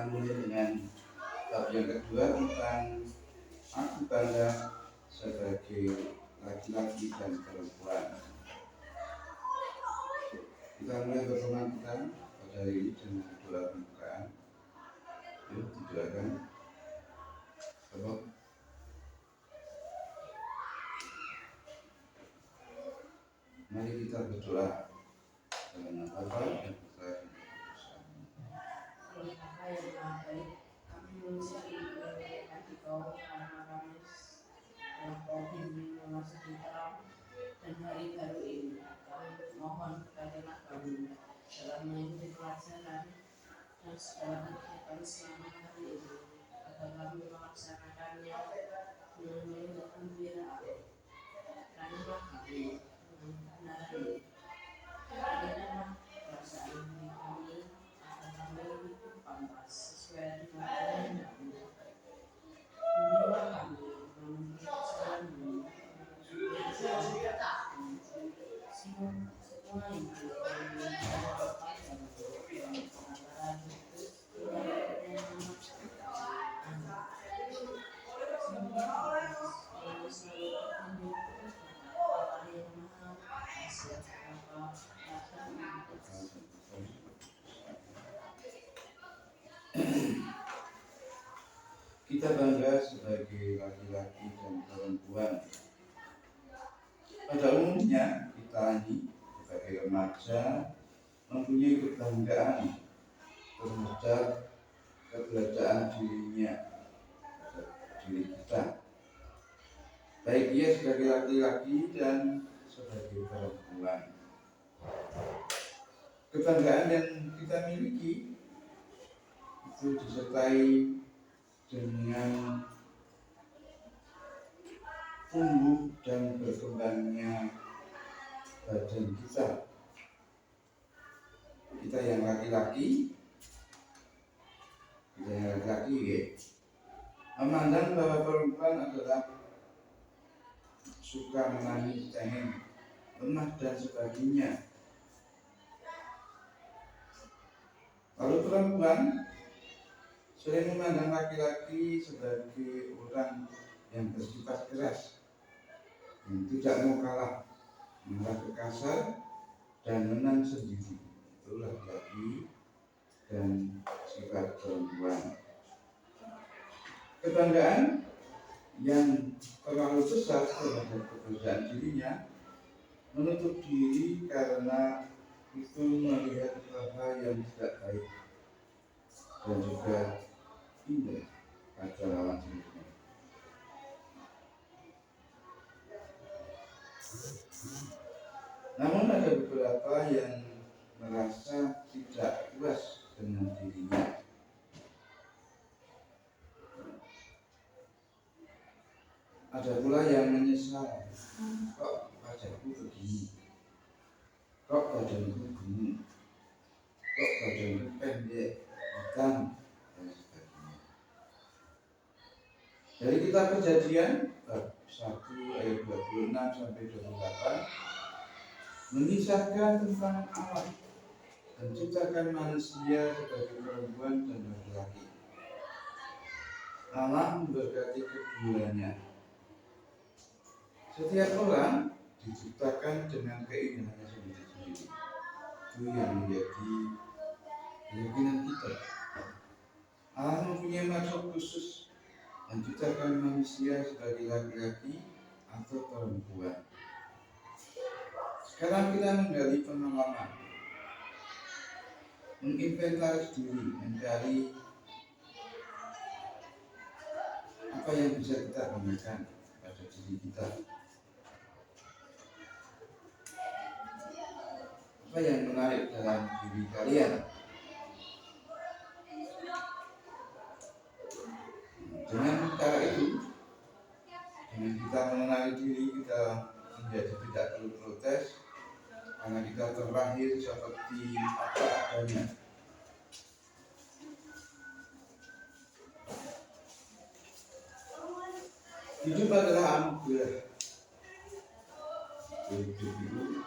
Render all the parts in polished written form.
sambung dengan bab yang kedua tentang aku bangga sebagai laki-laki dan perempuan. Kita mulai pertemuan kita pada hari ini dengan doa pembukaan. Yuk didoakan. Mari kita berdoa dalam nama Bapa dan Putra dan Roh Kudus. Kami mengucapkan kemuliaan Engkau karena kami telah Kau bimbing memasuki terang dan hari baru ini. Kami mohon kepada kami dalam mengikuti pelajaran dan segala kegiatan selama hari ini, agar kami melaksanakannya dengan melihat kegembiraan. Teranglah kami dengan kebenaran ini. Berikanlah perasaan diri kami agar kami hidup pantas sesuai dengan kehendak-Mu. Bimbinglah kami memenuhi jalan-Mu semua itu kami kepadamu dalam pengabaran Kristus yang Kita bangga sebagai laki-laki dan perempuan. Pada umumnya kita ini sebagai remaja mempunyai kebanggaan terhadap keberadaan diri kita, baik ia sebagai laki-laki dan sebagai perempuan. Kebanggaan yang kita miliki itu disertai dengan tumbuh dan berkembangnya badan kita. Kita yang laki-laki memandang bahwa perempuan adalah suka menangis, cengeng, lemah dan sebagainya. Lalu perempuan sering memandang laki-laki sebagai orang yang bersifat keras, yang tidak mau kalah, marah kasar dan menang sendiri. Itu laki-laki dan sifat perempuan. Kebanggaan yang terlalu besar terhadap keberadaan dirinya menutup diri karena itu melihat hal-hal yang tidak baik dan juga indah pada lawan jenisnya. Namun ada beberapa yang merasa tidak puas dengan dirinya. Ada pula yang menyesal, kok wajahku begini, kok badanku gemuk, kok badanku pendek, hitam, dan sebagainya. Dari kitab Kejadian bab 1 ayat 26 sampai 28 mengisahkan tentang Allah menciptakan manusia sebagai perempuan dan laki-laki. Allah memberkati keduanya. Setiap orang diciptakan dengan keindahannya sendiri-sendiri. Itu yang menjadi keyakinan kita. Allah mempunyai maksud khusus menciptakan manusia sebagai laki-laki atau perempuan. Sekarang kita menggali pengalaman, menginventaris diri, mencari apa yang bisa kita banggakan pada diri kita. Apa yang menarik dalam diri kalian? Dengan cara itu, dengan kita mengenali diri, kita menjadi tidak perlu protes karena kita terlahir seperti apa adanya. Hidup adalah anugerah. Hidup itu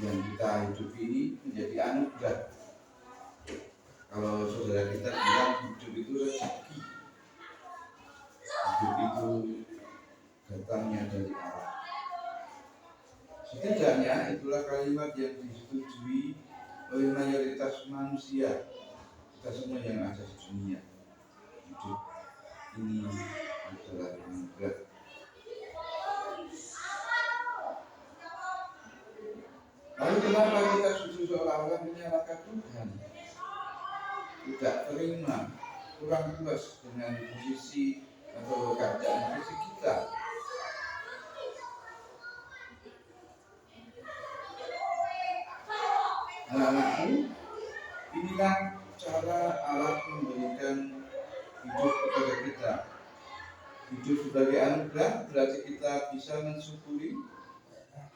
yang kita hidup ini menjadi anugerah. Kalau saudara kita bilang hidup itu setidaknya itulah kalimat yang disetujui oleh mayoritas manusia, kita semua yang ada di dunia. Hidup ini adalah anugerah. Lalu kenapa kita justru seolah-olah menyalahkan Tuhan, tidak terima, kurang puas dengan posisi atau keadaan fisik kita? Anak-anakku, inilah cara Allah memberikan hidup kepada kita. Hidup sebagai anugerah berarti kita bisa mensyukuri,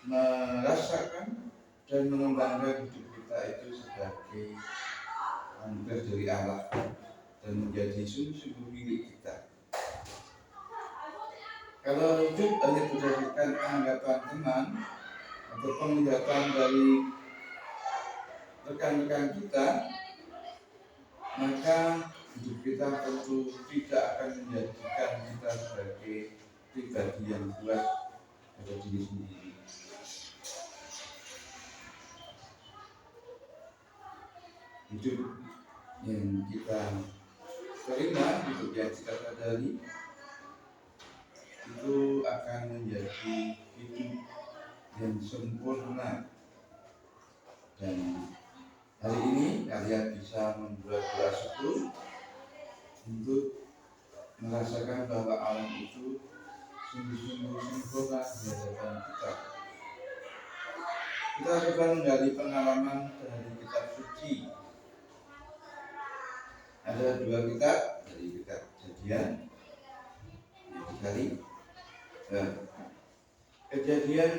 merasakan, dan mengembangkan hidup kita itu sebagai anugerah dari Allah dan menjadi sungguh-sungguh milik kita. Kalau hidup hanya berdasarkan anggapan teman atau penglihatan dari rekan-rekan kita, maka hidup kita tentu tidak akan menjadikan kita sebagai pribadi yang puas pada diri sendiri. Hidup yang kita terima, hidup yang kita sadari, itu akan menjadi hidup yang sempurna. Dan hari ini kalian bisa membuat doa syukur untuk merasakan bahwa alam itu sungguh-sungguh sempurna di hadapan kita. Kita coba menggali pengalaman dari kitab suci. Ada 2 kitab, dari kitab Kejadian, Kejadian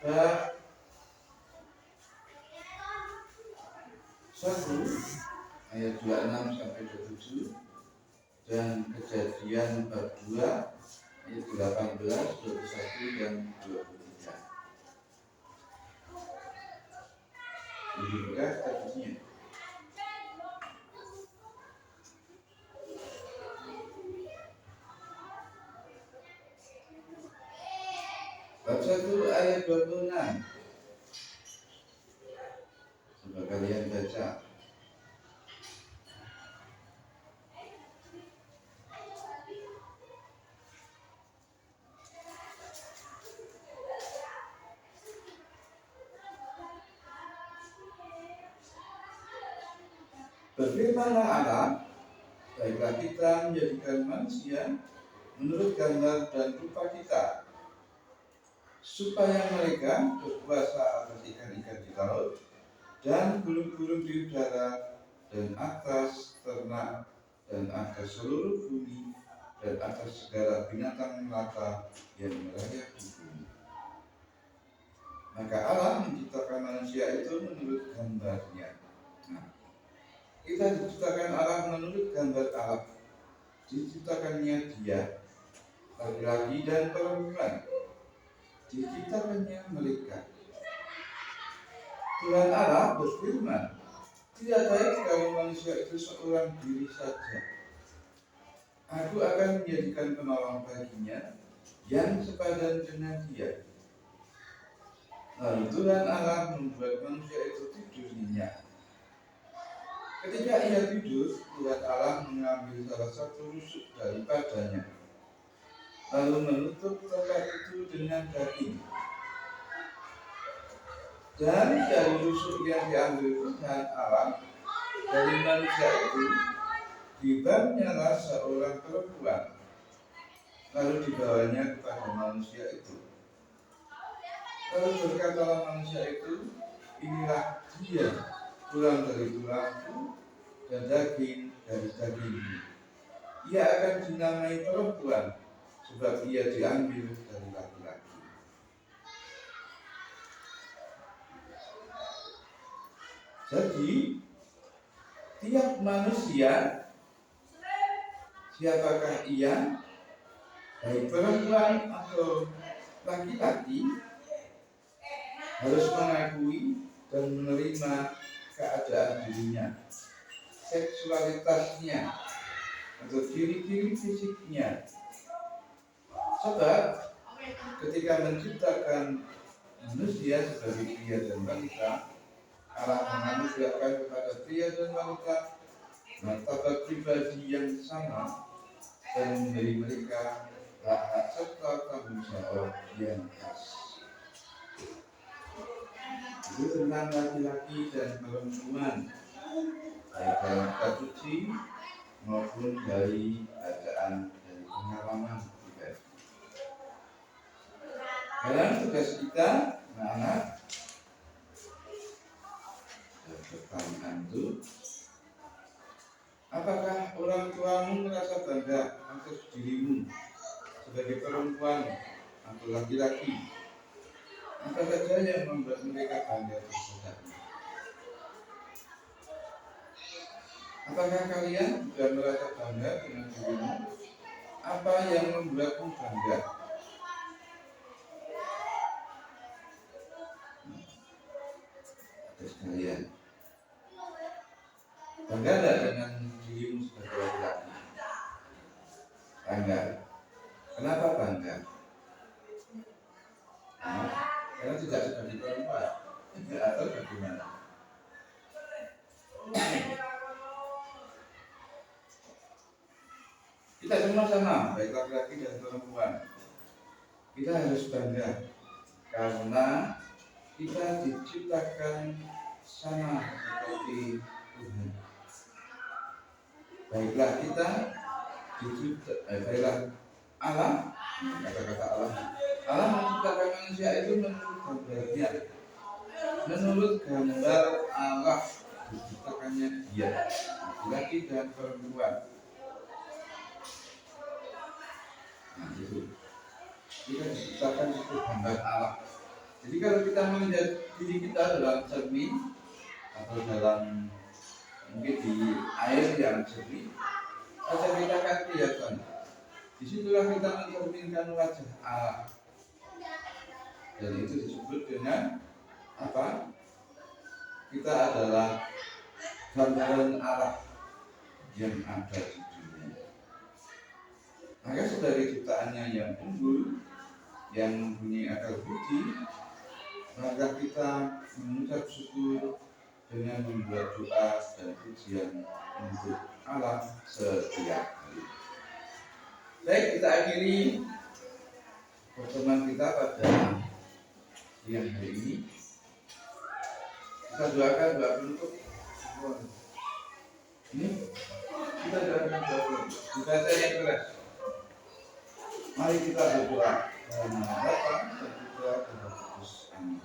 bab 1 ayat 26 sampai 27 dan Kejadian bab 2 ayat 18, 21 dan 23. Lebih berat tadinya. Bab 1 ayat 26. Coba kalian baca. Berfirmanlah Allah, baiklah kita menjadikan manusia menurut gambar dan rupa kita, supaya mereka berkuasa atas ikan-ikan di laut dan burung-burung di udara dan atas ternak dan atas seluruh bumi dan atas segala binatang melata yang merayap di bumi. Maka Allah menciptakan manusia itu menurut gambarnya. Kita diciptakan Allah menurut gambar Allah. Diciptakannya dia, laki-laki dan perempuan. Diciptakannya mereka. Tuhan Allah berfirman, tidak baik kalau manusia itu seorang diri saja. Aku akan menjadikan penolong baginya yang sepadan dengan dia. Lalu Tuhan Allah membuat manusia itu tidur nyenyak. Ketika ia tidur, Tuhan Allah mengambil salah satu rusuk daripadanya, lalu menutup tempat itu dengan daging. Dan dari rusuk yang diambil Tuhan Allah dari manusia itu, dibawanya seorang perempuan, lalu dibawanya kepada manusia itu. Lalu berkatalah manusia itu, inilah dia, tulang dari tulangku dan daging dari dagingmu. Ia akan dinamai perempuan, sebab ia diambil dari laki-laki. Jadi tiap manusia, siapakah ia, baik perempuan atau laki-laki, harus mengakui dan menerima keadaan dirinya, seksualitasnya, atau ciri-ciri fisiknya. Sebab ketika menciptakan manusia sebagai pria dan wanita, Allah menganugerahkan kepada pria dan wanita martabat pribadi yang sama dan memberi mereka hak-hak serta tanggung jawab yang khas. Itu tentang laki-laki dan perempuan, baik dalam kitab suci maupun dari bacaan dari pengalaman pribadi. Dalam tugas kita, anak-anak, pertanyaan itu, apakah orang tuamu merasa bangga atas dirimu sebagai perempuan atau laki-laki? Apa saja yang membuat mereka bangga tersebut? Apakah kalian juga merasa bangga dengan dirimu? Apa yang membuatmu bangga? Atas kalian, bangga tidak dengan dirimu sebagai laki-laki? Bangga. Kenapa bangga? Karena tidak sebagai perempuan. Atau bagaimana? Kita semua sama, baik laki-laki dan perempuan. Kita harus bangga karena kita diciptakan sama seperti Tuhan. Baiklah kita baiklah Allah, kata-kata Allah menciptakan manusia itu menurut gambarnya, menurut gambar Allah diciptakannya dia, laki-laki dan perempuan. Nah, itu kita diciptakan itu gambar Allah. Jadi kalau kita melihat diri kita dalam cermin atau dalam mungkin di air yang jernih, wajah kita akan kelihatan. Disitulah kita mencerminkan wajah Allah. Dan itu disebut dengan apa? Kita adalah gambaran Allah yang ada di dunia. Maka sebagai ciptaannya yang unggul, yang mempunyai akal budi, maka kita mengucap syukur dengan membuat doa dan pujian untuk Allah setiap hari. Baik, kita akhiri pertemuan kita pada siang hari ini. Kita doakan doa penutup. Ini kita doakan doa penutup. Dibaca yang keras. Mari kita berdoa. Dalam nama Bapa dan Putra dan Roh Kudus. Amin.